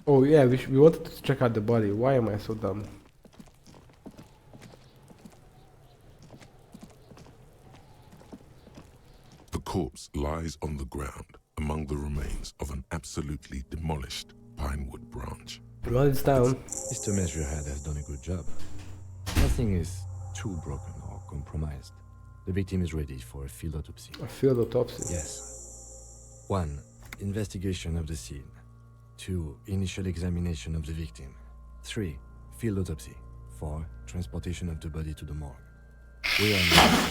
Oh yeah, we wanted to check out the body. Why am I so dumb? The corpse lies on the ground among the remains of an absolutely demolished pinewood branch. Well, it's down. Mr. Measurehead has done a good job. Nothing is too broken or compromised. The victim is ready for a field autopsy. A field autopsy. Yes. 1. Investigation of the scene. 2. Initial examination of the victim. 3. Field autopsy. 4. Transportation of the body to the morgue. We are now.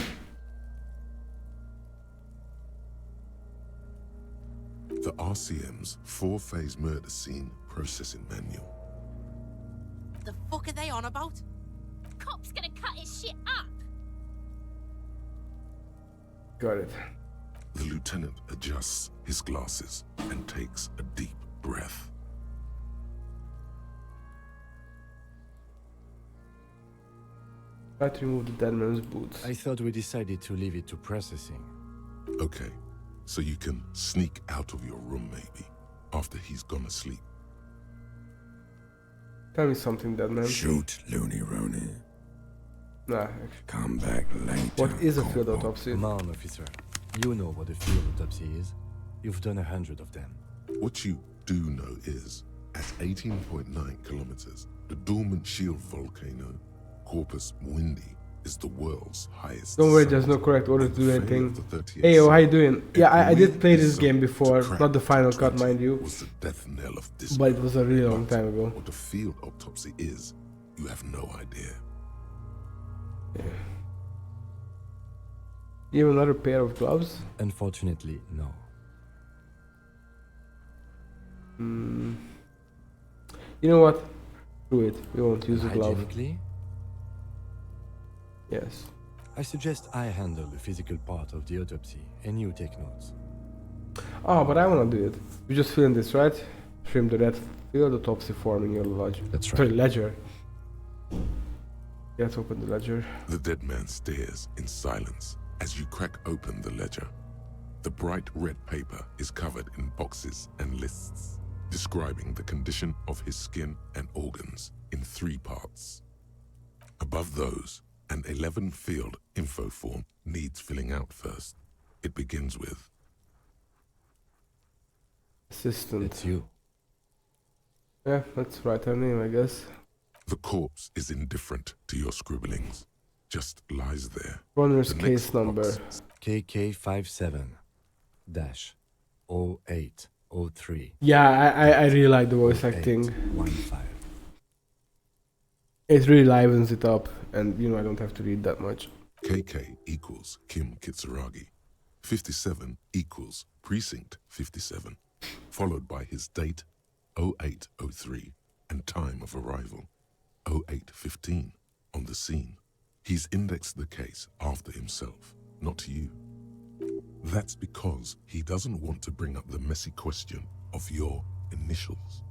The RCM's 4-phase murder scene processing manual. The fuck are they on about? Cop's gonna cut his shit up. Got it. The lieutenant adjusts his glasses and takes a deep breath. Try to remove the dead man's boots. I thought we decided to leave it to processing. Okay, so you can sneak out of your room maybe, after he's gone asleep. Tell me something, dead man. Shoot, Looney Rooney. Nah. Come back later. What is a field Corporal. autopsy? Come on, officer. You know what a field autopsy is. You've done 100 of them. What you do know is, at 18.9 kilometers, the dormant shield volcano, Corpus Mundi, is the world's highest. Don't worry, summit. there's no correct order to do The failure anything. of the 38 Hey, yo, how you summit, doing? Yeah, I did every play this assault game to before, crack not the final cut, 20 mind you. was the death knell of disco. But it was a really long But time ago. What a field autopsy is, you have no idea. Yeah. You have another pair of gloves? Unfortunately, no. You know what? Screw it. We won't use a glove. Hygienically, Yes. I suggest I handle the physical part of the autopsy and you take notes. Oh, but I wanna do it. You just fill in this, right? Trim the red field autopsy form in your ledger. That's right. Sorry, ledger. Let's open the ledger. The dead man stares in silence as you crack open the ledger. The bright red paper is covered in boxes and lists, describing the condition of his skin and organs in 3 parts. Above those, an 11-field info form needs filling out first. It begins with, Assistant. It's you. Yeah, let's write her name, I guess. the corpse is indifferent to your scribblings, just lies there. Runner's The case next number. box KK57-0803. Yeah, I really like the voice acting. 0815. It really livens it up, and you know I don't have to read that much. KK equals Kim Kitsuragi. 57 equals Precinct 57, followed by his date 0803 and time of arrival 0815 on the scene. He's indexed the case after himself, not you. That's because he doesn't want to bring up the messy question of your initials.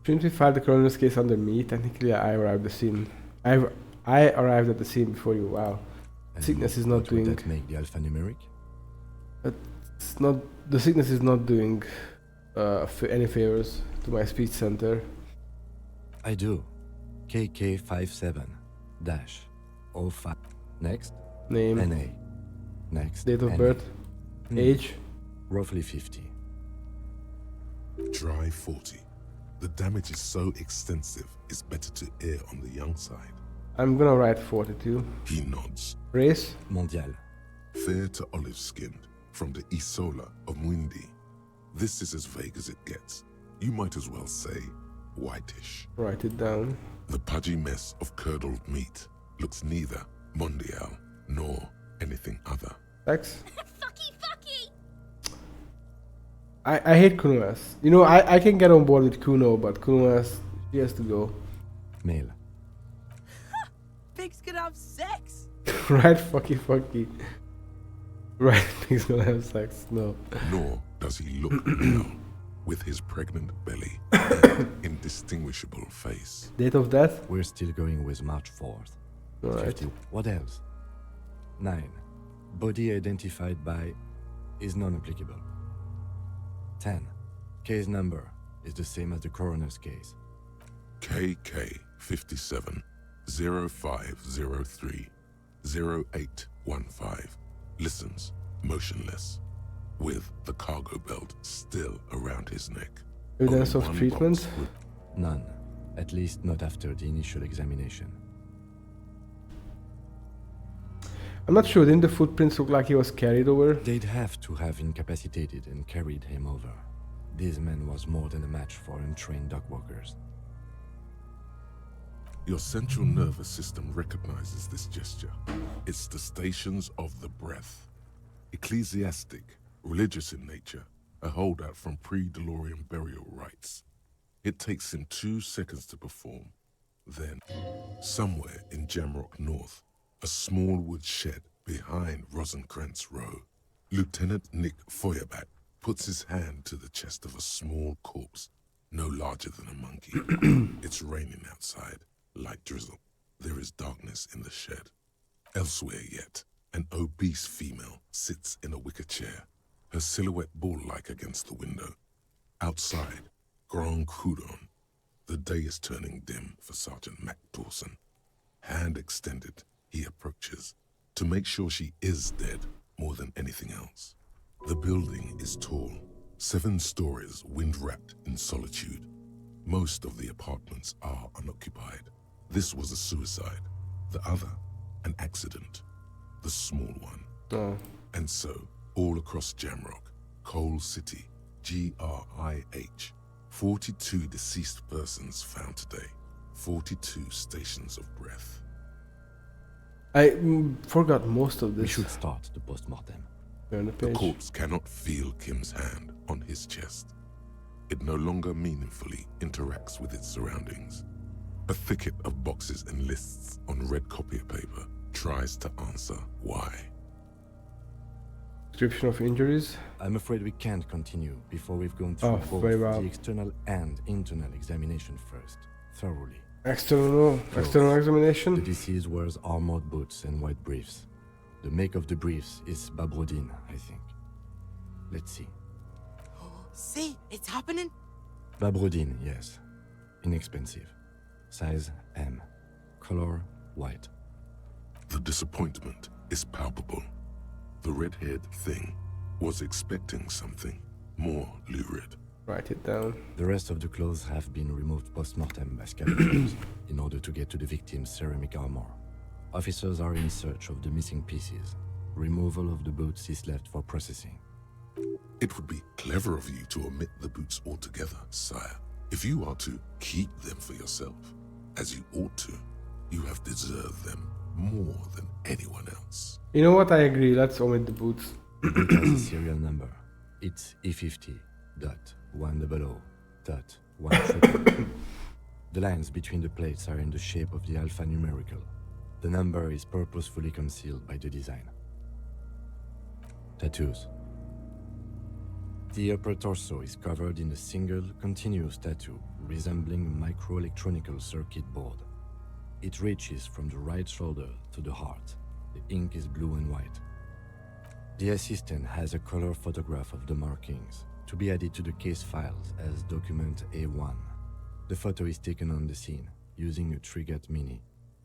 Shouldn't we file the coroner's case under me? Technically, I arrived at the scene. I arrived at the scene before you. Wow. And Sickness is not what would doing- that make the alphanumeric? It's not. The sickness is not doing any favors to my speech center. I do. KK57-05. Next. Name, NA. Next. date of NA. birth, age. Roughly 50. Dry 40. The damage is so extensive, it's better to err on the young side. I'm gonna write 42. He nods. Race, Mondial. Fair to olive-skinned, from the Isola of Mundi. This is as vague as it gets. You might as well say whitish. write it down. The pudgy mess of curdled meat looks neither mondial nor anything other. Sex. Fucky, fucky! I hate Kuno-S. You know, I can get on board with Kuno, but Kuno-S, she has to go. Male. Pigs can have sex. Right, fucky. Right, he's gonna have sex. No. Nor does he look male, with his pregnant belly and indistinguishable face. Date of death? We're still going with March 4th. Alright. 50. What else? 9. Body identified by is non-applicable. 10. Case number is the same as the coroner's case. KK 57 0503 0815 listens motionless with the cargo belt still around his neck. Evidence Only of one treatment? box with None. At least not after the initial examination. I'm not sure, didn't the footprints look like he was carried over? They'd have to have incapacitated and carried him over. This man was more than a match for untrained dogwalkers. Your central nervous system recognizes this gesture. It's the stations of the breath. Ecclesiastic, religious in nature, a holdout from pre-DeLorean burial rites. It takes him 2 seconds to perform. Then, somewhere in Jamrock North, a small wood shed behind Rosencrantz Row, Lieutenant Nick Feuerbach puts his hand to the chest of a small corpse, no larger than a monkey. It's raining outside, light drizzle. There is darkness in the shed. Elsewhere yet, an obese female sits in a wicker chair, her silhouette ball-like against the window. Outside, Grand Coudon. The day is turning dim for Sergeant Mac Dawson. Hand extended, he approaches, to make sure she is dead more than anything else. The building is tall, 7 stories wind-wrapped in solitude. Most of the apartments are unoccupied. This was a suicide. The other, an accident. The small one. Oh. And so, all across Jamrock, Coal City, GRIH, 42 deceased persons found today. 42 stations of breath. I forgot most of We this. should start the post-mortem. On the The page. corpse cannot feel Kim's hand on his chest. It no longer meaningfully interacts with its surroundings. A thicket of boxes and lists on red copier paper tries to answer why. Description of injuries. I'm afraid we can't continue before we've gone through Oh, both very well. the external and internal examination first, thoroughly. External The examination. deceased wears armored boots and white briefs. The make of the briefs is Babrodine, I think. Let's see. See, it's happening. Babrodine, yes. Inexpensive. Size M. Color white. The disappointment is palpable. The red-haired thing was expecting something more lurid. Write it down. The rest of the clothes have been removed post-mortem by scavengers in order to get to the victim's ceramic armor. Officers are in search of the missing pieces. Removal of the boots is left for processing. It would be clever of you to omit the boots altogether, sire. If you are to keep them for yourself, as you ought to, you have deserved them more than anyone else. You know what? I agree. Let's omit the boots. The boot has a serial number. It's E50.100.1. The lines between the plates are in the shape of the alphanumerical. The number is purposefully concealed by the design. Tattoos. The upper torso is covered in a single, continuous tattoo resembling a microelectronical circuit board. It reaches from the right shoulder to the heart. The ink is blue and white. The assistant has a color photograph of the markings to be added to the case files as document A1. The photo is taken on the scene using a Trigat Mini.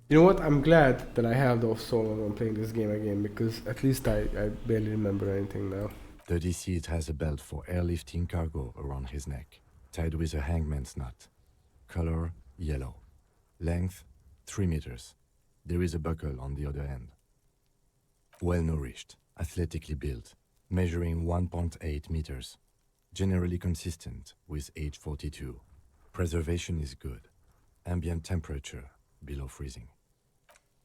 You know what? I'm glad that I held off so long on playing this game again, because at least I barely remember anything now. The deceased has a belt for airlifting cargo around his neck, tied with a hangman's knot. Color yellow. Length 3 meters. There is a buckle on the other end. Well nourished, athletically built, measuring 1.8 meters. Generally consistent with age 42. Preservation is good. Ambient temperature below freezing.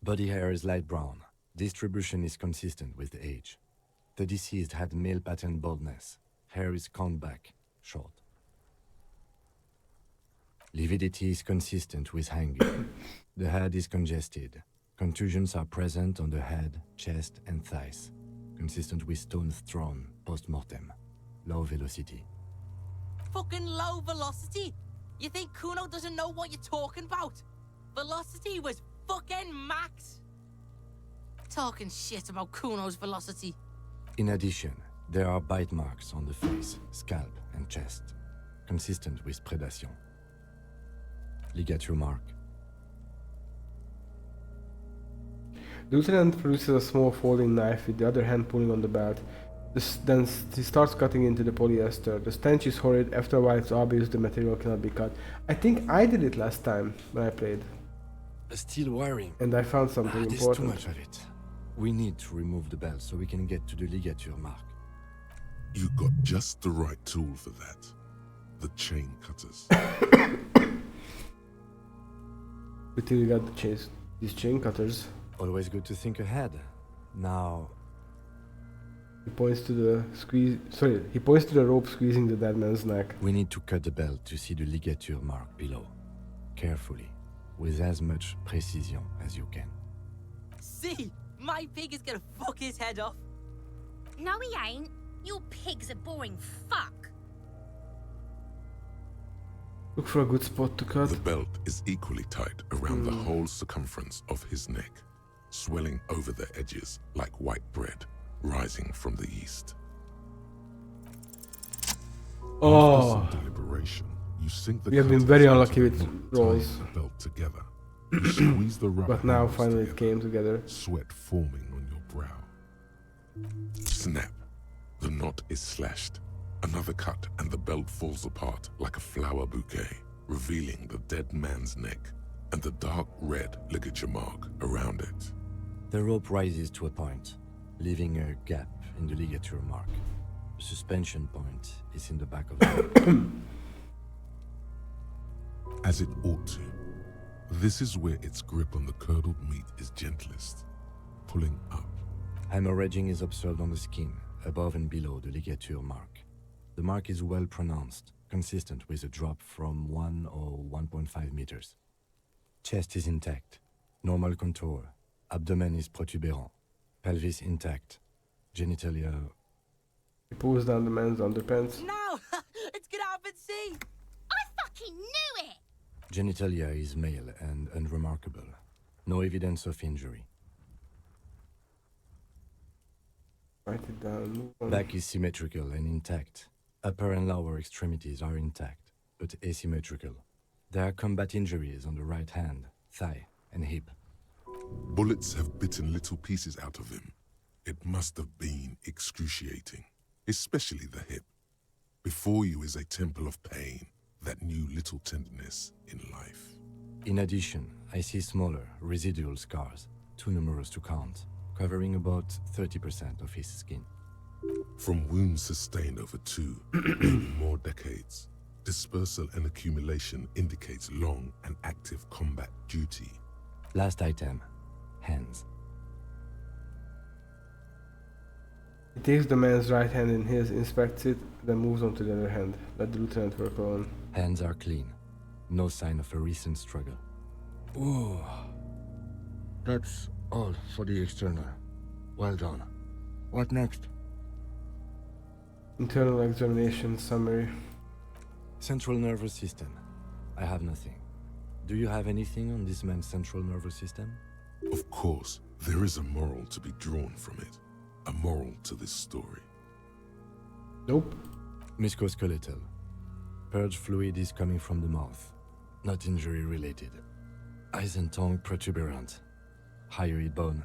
Body hair is light brown. Distribution is consistent with age. The deceased had male pattern baldness. Hair is combed back, short. Lividity is consistent with hanging. The head is congested. Contusions are present on the head, chest, and thighs. Consistent with stones thrown post-mortem. Low velocity. Fucking low velocity. You think Kuno doesn't know what you're talking about? Velocity was fucking max. Talking shit about Kuno's velocity. In addition, There are bite marks on the face, scalp, and chest, consistent with predation. Ligature mark. The lieutenant produces a small folding knife with the other hand pulling on the belt. Then he starts cutting into the polyester. The stench is horrid. After a while it's obvious the material cannot be cut. I think I did it last time when I played. Steel wiring. And I found something There's too important. much of it. We need to remove the belt so we can get to the ligature mark. You got just the right tool for that. The chain cutters. Until we got these chain cutters. Always good to think ahead. Now, He points to the rope squeezing the dead man's neck. we need to cut the belt to see the ligature mark below. Carefully, with as much precision as you can. See? My pig is gonna fuck his head off. No, he ain't. Your pig's a boring fuck. Look for a good spot to cut. The belt is equally tight around the whole circumference of his neck, swelling over the edges like white bread rising from the east. Oh, After some deliberation, you sink the we have been cutters very into unlucky the with knot, rolls. tying the belt together. You squeeze the rubber But now handles finally it together, came together. sweat forming on your brow. Snap. The knot is slashed. Another cut and the belt falls apart like a flower bouquet, revealing the dead man's neck and the dark red ligature mark around it. The rope rises to a point, leaving a gap in the ligature mark. The suspension point is in the back of the rope. As it ought to. This is where its grip on the curdled meat is gentlest, pulling up. Hemorrhaging is observed on the skin, above and below the ligature mark. The mark is well pronounced, consistent with a drop from 1 or 1.5 meters. Chest is intact, normal contour. Abdomen is protuberant, pelvis intact, genitalia. He pulls down the man's underpants. Now! It's gonna happen, see? I fucking knew it! Genitalia is male and unremarkable. No evidence of injury. Write it down. Move on. Back is symmetrical and intact. Upper and lower extremities are intact, but asymmetrical. There are combat injuries on the right hand, thigh, and hip. Bullets have bitten little pieces out of him. It must have been excruciating, especially the hip. Before you is a temple of pain that knew little tenderness in life. In addition, I see smaller, residual scars, too numerous to count, covering about 30% of his skin. From wounds sustained over 2, maybe more decades, dispersal and accumulation indicates long and active combat duty. Last item, hands. He takes the man's right hand in his, inspects it, then moves on to the other hand. Let the lieutenant work alone. Hands are clean. No sign of a recent struggle. Ooh. That's all for the external. Well done. What next? Internal examination summary. Central nervous system. I have nothing. Do you have anything on this man's central nervous system? Of course, there is a moral to be drawn from it. A moral to this story. Nope. Musculoskeletal. Purge fluid is coming from the mouth. Not injury related. Eyes and tongue protuberant. Hyoid bone.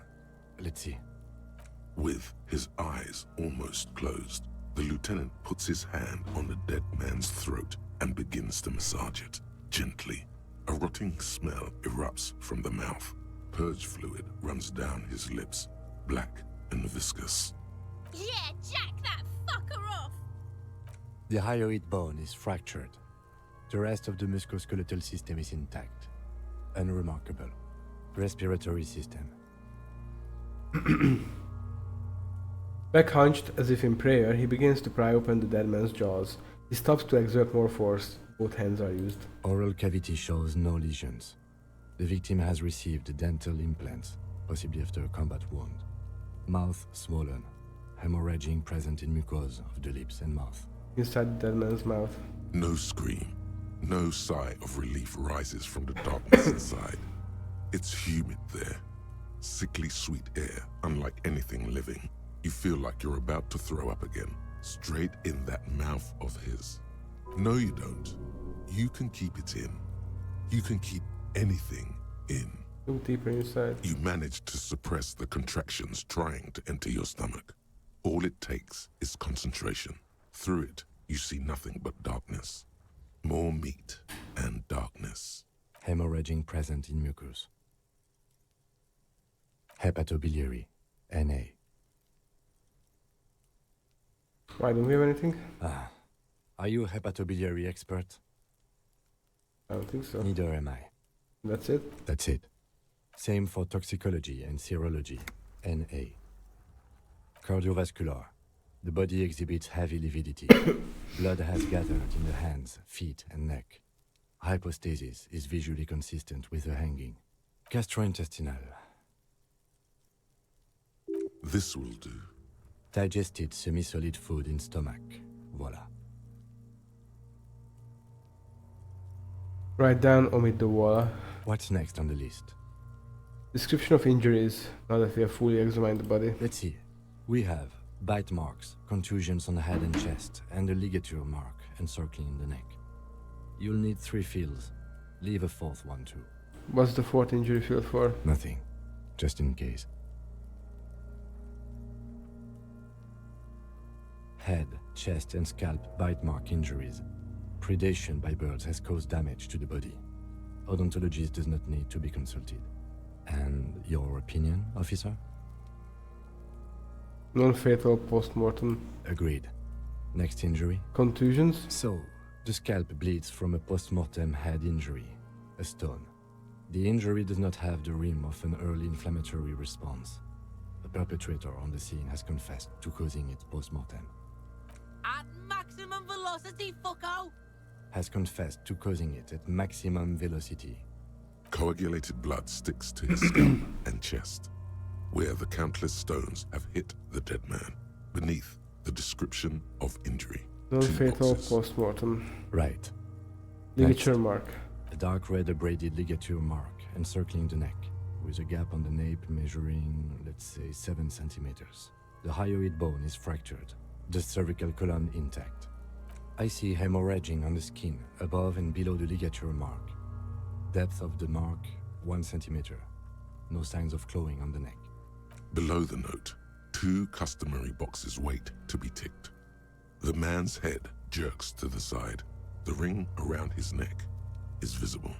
Let's see. With his eyes almost closed, the lieutenant puts his hand on the dead man's throat and begins to massage it, gently. A rotting smell erupts from the mouth. Purge fluid runs down his lips, black and viscous. Yeah, jack that fucker off! The hyoid bone is fractured. The rest of the musculoskeletal system is intact. Unremarkable. Respiratory system. Back hunched, as if in prayer, he begins to pry open the dead man's jaws. He stops to exert more force. Both hands are used. Oral cavity shows no lesions. The victim has received dental implants, possibly after a combat wound. Mouth swollen. Hemorrhaging present in mucosa of the lips and mouth. Inside the dead man's mouth. No scream, no sigh of relief rises from the darkness inside. It's humid there. Sickly sweet air, unlike anything living. You feel like you're about to throw up again, straight in that mouth of his. No, you don't. You can keep it in. You can keep anything in. Look deeper inside. You manage to suppress the contractions trying to enter your stomach. All it takes is concentration. Through it, you see nothing but darkness. More meat and darkness. Hemorrhaging present in mucus. Hepatobiliary, NA. Why don't we have anything? Are you a hepatobiliary expert? I don't think so. Neither am I. That's it? That's it. Same for toxicology and serology, NA. Cardiovascular. The body exhibits heavy lividity. Blood has gathered in the hands, feet, and neck. Hypostasis is visually consistent with the hanging. Gastrointestinal. This will do. Digested semi-solid food in stomach. Voila. Write down, omit the voila. What's next on the list? Description of injuries, now that we have fully examined the body. Let's see. We have bite marks, contusions on the head and chest, and a ligature mark encircling the neck. You'll need 3 fields. Leave a 4th one too. What's the 4th injury field for? Nothing. Just in case. Head, chest, and scalp bite mark injuries. Predation by birds has caused damage to the body. Odontologist does not need to be consulted. And your opinion, officer? Non-fatal post-mortem. Agreed. Next injury? Contusions? So, the scalp bleeds from a post-mortem head injury, a stone. The injury does not have the rim of an early inflammatory response. The perpetrator on the scene has confessed to causing it post-mortem. At maximum velocity, fucko! Has confessed to causing it at maximum velocity. Coagulated blood sticks to his scalp and chest, where the countless stones have hit the dead man, beneath the description of injury. Non-fatal 2 boxes. post-mortem. Right. Ligature Next. mark. A dark red abraded ligature mark encircling the neck, with a gap on the nape measuring, let's say, 7 centimeters. The hyoid bone is fractured, the cervical column intact. I see hemorrhaging on the skin, above and below the ligature mark. Depth of the mark, 1 centimeter. No signs of clawing on the neck. Below the note, 2 customary boxes wait to be ticked. The man's head jerks to the side. The ring around his neck is visible.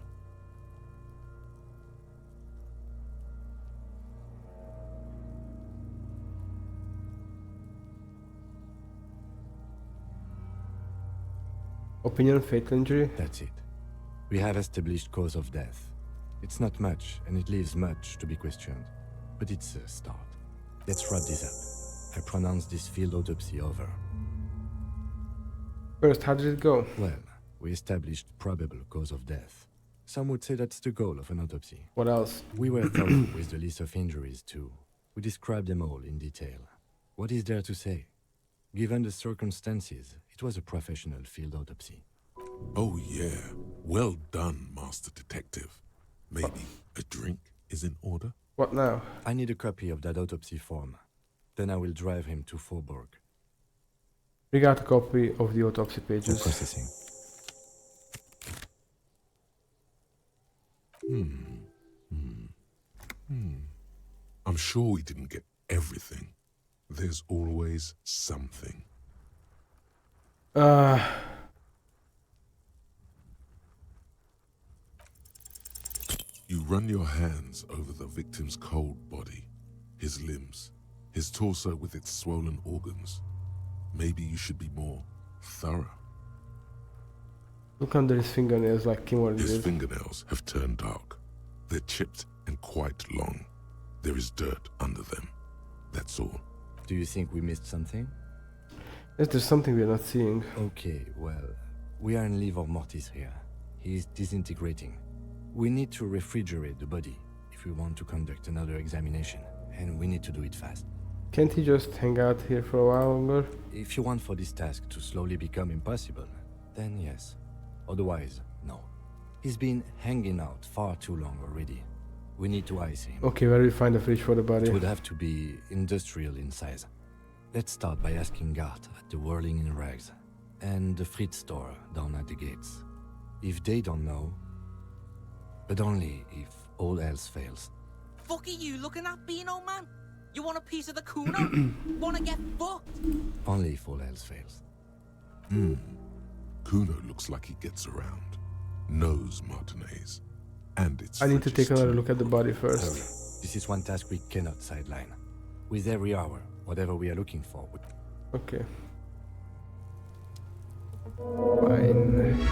Opinion, fatal injury? That's it. We have established cause of death. It's not much, and it leaves much to be questioned. But it's a start. Let's wrap this up. I pronounce this field autopsy over. First, how did it go? Well, we established probable cause of death. Some would say that's the goal of an autopsy. What else? We were thorough with the list of injuries, too. We described them all in detail. What is there to say? Given the circumstances, it was a professional field autopsy. Oh yeah, well done, Master Detective. Maybe a drink is in order? What now? I need a copy of that autopsy form. Then I will drive him to Faubourg. We got a copy of the autopsy For pages. processing. I'm sure we didn't get everything. There's always something. You run your hands over the victim's cold body, his limbs, his torso with its swollen organs. Maybe you should be more thorough. Look under his fingernails like Kim already His did. fingernails have turned dark. They're chipped and quite long. There is dirt under them. That's all. Do you think we missed something? Is there something we're not seeing? Okay, well, we are in livor mortis here. He is disintegrating. We need to refrigerate the body if we want to conduct another examination, and we need to do it fast. Can't he just hang out here for a while longer? If you want for this task to slowly become impossible, then yes. Otherwise, no. He's been hanging out far too long already. We need to ice him. Okay, where do we find a fridge for the body? It would have to be industrial in size. Let's start by asking Gart at the Whirling in Rags and the Fritz store down at the gates. If they don't know, but only if all else fails. Fuck are you looking at, Beano man? You want a piece of the Kuno? Wanna get fucked? Only if all else fails. Kuno looks like he gets around, knows Martinez, and it's. I need to take another too. look at the body Hurry. first. This is one task we cannot sideline. With every hour, whatever we are looking for would... Okay. Fine.